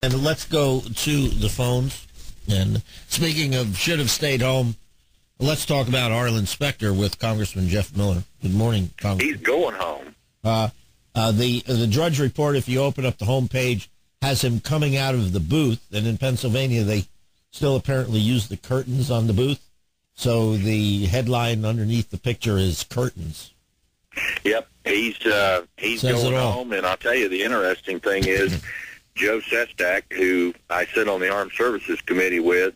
And let's go to the phones. And speaking of should have stayed home, let's talk about Arlen Specter with Congressman Jeff Miller. Good morning, Congressman. He's going home. The Drudge Report, if you open up the homepage, has him coming out of the booth. And in Pennsylvania, they still apparently use the curtains on the booth. So the headline underneath the picture is curtains. Yep, he's going home. And I'll tell you, the interesting thing is Joe Sestak, who I sit on the Armed Services Committee with,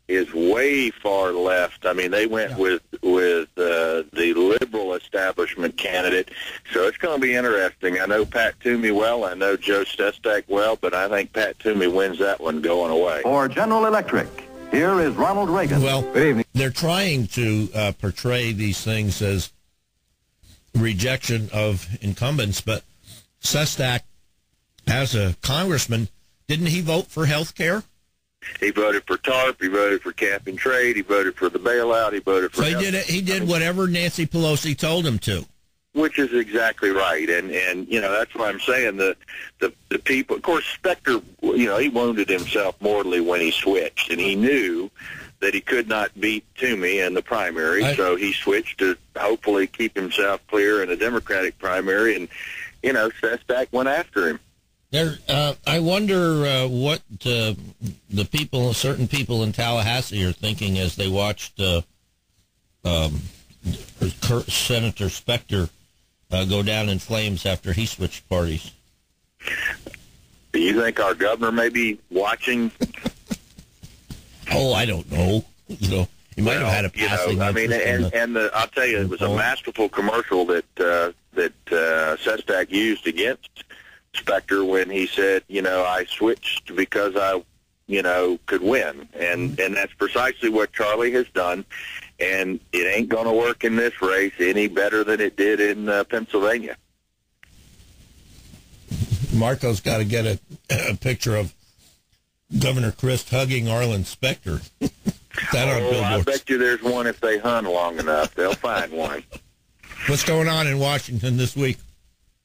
is way far left. I mean, they went with the liberal establishment candidate, so it's going to be interesting. I know Pat Toomey well, I know Joe Sestak well, but I think Pat Toomey wins that one going away. For General Electric, here is Ronald Reagan. Well, good evening. They're trying to portray these things as rejection of incumbents, but Sestak, as a congressman, didn't he vote for health care? He voted for TARP. He voted for cap and trade. He voted for the bailout. He voted for. So he did whatever Nancy Pelosi told him to. Which is exactly right, and you know that's why I'm saying the people. Of course, Specter, you know, he wounded himself mortally when he switched, and he knew that he could not beat Toomey in the primary, so he switched to hopefully keep himself clear in the Democratic primary, and you know, Sestak went after him. I wonder what certain people in Tallahassee are thinking as they watched Senator Specter go down in flames after he switched parties. Do you think our governor may be watching? Oh, I don't know. You know, he might have had a passing. I mean, I'll tell you, it was a masterful commercial that Sestak used against Specter when he said, you know, I switched because I, you know, could win. And that's precisely what Charlie has done. And it ain't going to work in this race any better than it did in Pennsylvania. Marco's got to get a picture of Governor Christ hugging Arlen Specter. I bet you there's one if they hunt long enough. They'll find one. What's going on in Washington this week?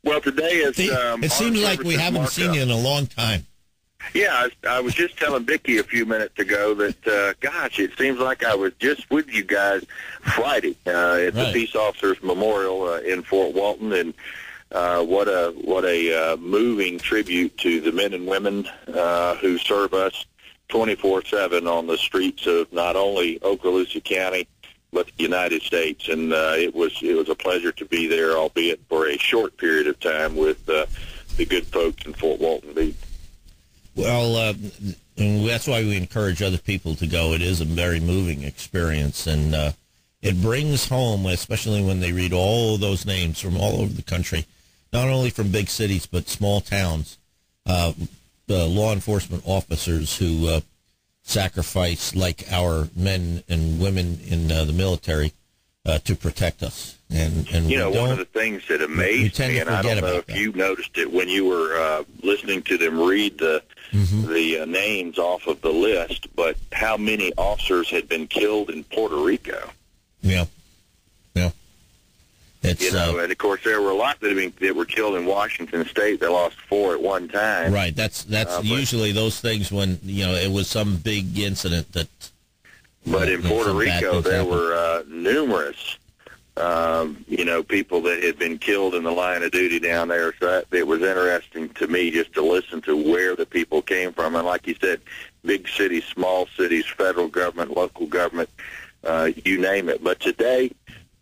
Well, today is... it seems like we haven't seen you in a long time. Yeah, I was just telling Vicki a few minutes ago that, gosh, it seems like I was just with you guys Friday at the Peace Officers Memorial in Fort Walton, and what a moving tribute to the men and women who serve us 24/7 on the streets of not only Okaloosa County, but the United States, and it was a pleasure to be there, albeit for a short period of time, with the good folks in Fort Walton Beach. Well, and that's why we encourage other people to go. It is a very moving experience, and it brings home, especially when they read all those names from all over the country, not only from big cities but small towns, law enforcement officers who sacrifice, like our men and women in the military, to protect us. And you know, one of the things that amazed me, and I don't know if you noticed it when you were listening to them read the names off of the list, but how many officers had been killed in Puerto Rico. Yeah. It's, you know, and of course there were a lot that were killed in Washington State. They lost 4 at one time. Right. That's usually those things when, you know, it was some big incident that. But in Puerto Rico, there were numerous, you know, people that had been killed in the line of duty down there. So it was interesting to me just to listen to where the people came from. And like you said, big cities, small cities, federal government, local government, you name it. But today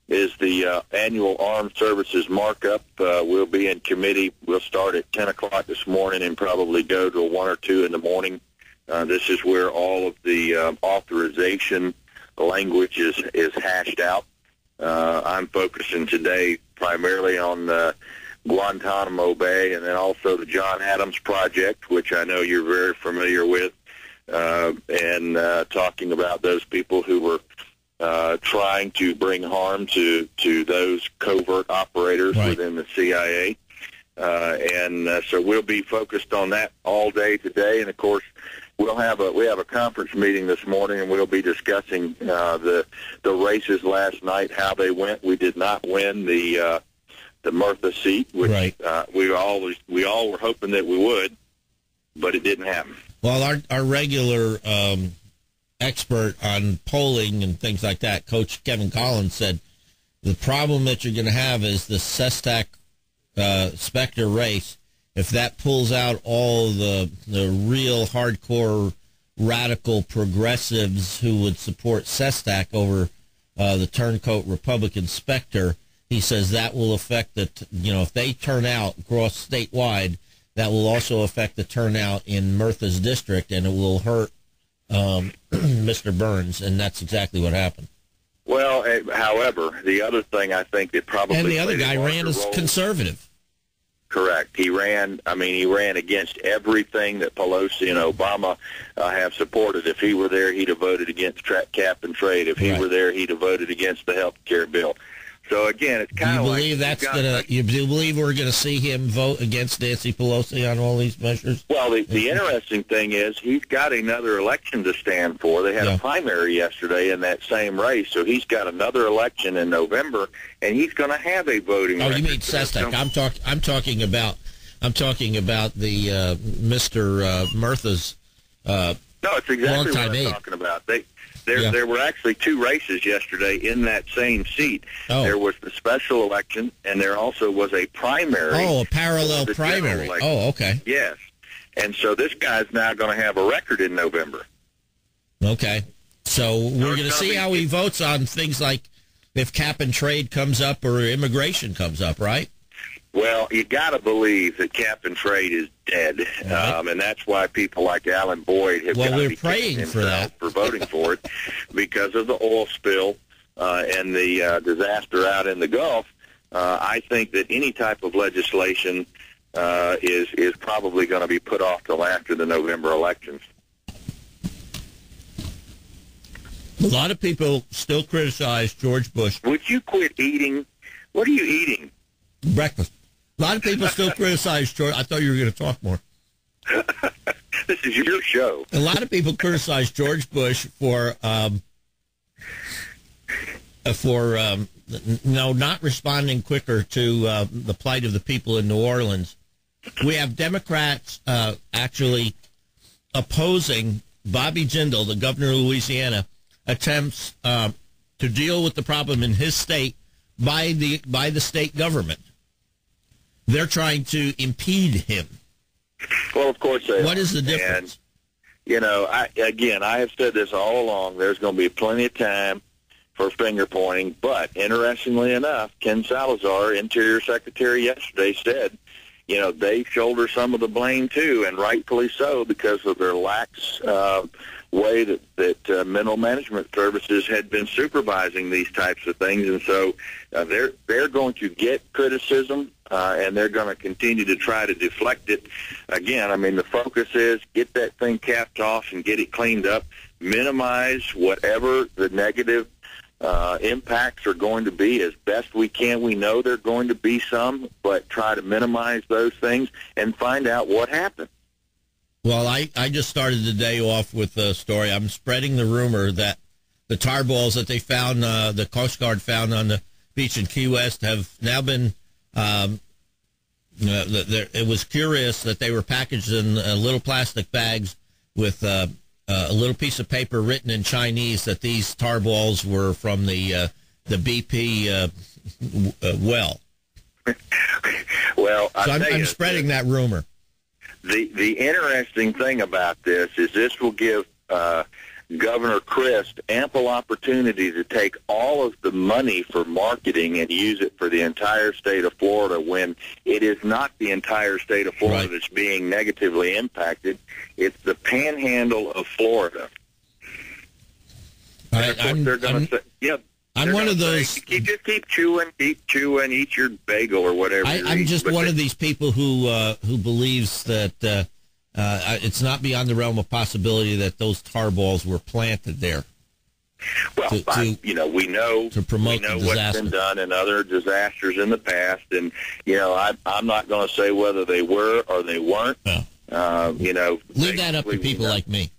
is the annual Armed Services markup. We'll be in committee. We'll start at 10 o'clock this morning and probably go to 1 or 2 in the morning. This is where all of the authorization language is hashed out. I'm focusing today primarily on Guantanamo Bay and then also the John Adams Project, which I know you're very familiar with, and talking about those people who were trying to bring harm to those covert operators within the CIA. So we'll be focused on that all day today. And, of course, we have a conference meeting this morning, and we'll be discussing the races last night, how they went. We did not win the Murtha seat, which we all were hoping that we would. but it didn't happen. Well, our regular expert on polling and things like that, Coach Kevin Collins, said the problem that you're going to have is the Sestak Specter race. If that pulls out all the real hardcore radical progressives who would support Sestak over the turncoat Republican Specter, he says that will affect if they turn out across statewide, that will also affect the turnout in Murtha's district, and it will hurt Mr. Burns, and that's exactly what happened. Well, however, the other thing I think that probably... And the other guy ran as conservative. Correct. He ran against everything that Pelosi and Obama have supported. If he were there, he'd have voted against cap and trade. If he were there, he'd have voted against the health care bill. So, again, it's kind of like... You believe we're going to see him vote against Nancy Pelosi on all these measures? Well, the interesting thing is he's got another election to stand for. They had a primary yesterday in that same race, so he's got another election in November, and he's going to have a voting record. Oh, you mean Sestak. I'm talking about the Mr. Murtha's no, it's exactly what I'm aide. talking about. There were actually two races yesterday in that same seat. Oh. There was the special election, and there also was a primary. Oh, a parallel primary. Oh, okay. Yes. And so this guy's now going to have a record in November. Okay. So we're going to see how he votes on things like if cap and trade comes up or immigration comes up, right? Well, you got to believe that cap and trade is dead, right. And that's why people like Alan Boyd have got to be praying for that, for voting for it, because of the oil spill and the disaster out in the Gulf. I think that any type of legislation is probably going to be put off till after the November elections. A lot of people still criticize George Bush. Would you quit eating? What are you eating? Breakfast. A lot of people still criticize George. I thought you were going to talk more. This is your show. A lot of people criticize George Bush for not responding quicker to the plight of the people in New Orleans. We have Democrats actually opposing Bobby Jindal, the governor of Louisiana, attempts to deal with the problem in his state by the state government. They're trying to impede him. Well, of course they are. What is the difference? And, I have said this all along. There's going to be plenty of time for finger pointing. But interestingly enough, Ken Salazar, Interior Secretary, yesterday said, they shoulder some of the blame too, and rightfully so, because of their lax way that Mental Management Services had been supervising these types of things, and so they're going to get criticism, and they're going to continue to try to deflect it. Again, the focus is get that thing capped off and get it cleaned up, minimize whatever the negative impacts are going to be as best we can. We know there are going to be some, but try to minimize those things and find out what happened. Well, I just started the day off with a story. I'm spreading the rumor that the tar balls that they found, the Coast Guard found on the beach in Key West, have now been, it was curious that they were packaged in little plastic bags with a little piece of paper written in Chinese that these tar balls were from the BP well. Well, so I'm spreading that rumor. The interesting thing about this is this will give Governor Christ ample opportunity to take all of the money for marketing and use it for the entire state of Florida, when it is not the entire state of Florida that's being negatively impacted. It's the panhandle of Florida. They're going to say, I'm one of those. Just keep chewing, eat your bagel or whatever. I'm just one of these people who believes that it's not beyond the realm of possibility that those tar balls were planted there. Well, we know to promote the disaster. What's been done in other disasters in the past, and I'm not going to say whether they were or they weren't. No. Leave that up to people like me.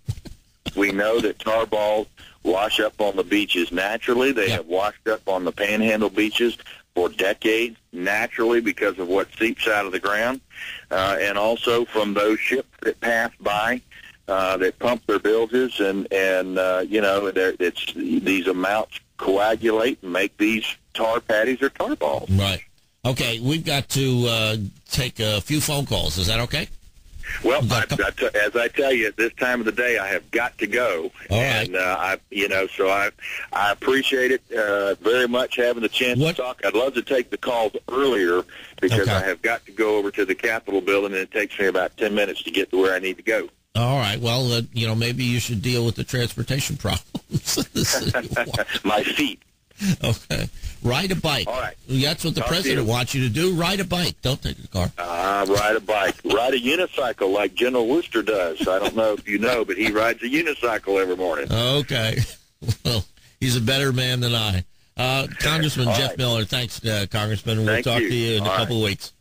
We know that tar balls wash up on the beaches naturally. They have washed up on the panhandle beaches for decades naturally because of what seeps out of the ground, and also from those ships that pass by that pump their bilges, and it's these amounts coagulate and make these tar patties or tar balls. Right. Okay, we've got to take a few phone calls. Is that okay? Well, as I tell you, at this time of the day, I have got to go. All right. And I appreciate it very much having the chance to talk. I'd love to take the calls earlier because I have got to go over to the Capitol building, and it takes me about 10 minutes to get to where I need to go. All right. Well, maybe you should deal with the transportation problems. My feet. Okay. Ride a bike. All right. That's what the president wants you to do. Ride a bike. Don't take a car. Ride a bike. Ride a unicycle like General Wooster does. I don't know if you know, but he rides a unicycle every morning. Okay. Well, he's a better man than I. Congressman Jeff Miller, thanks, Congressman. We'll talk to you in a couple of weeks.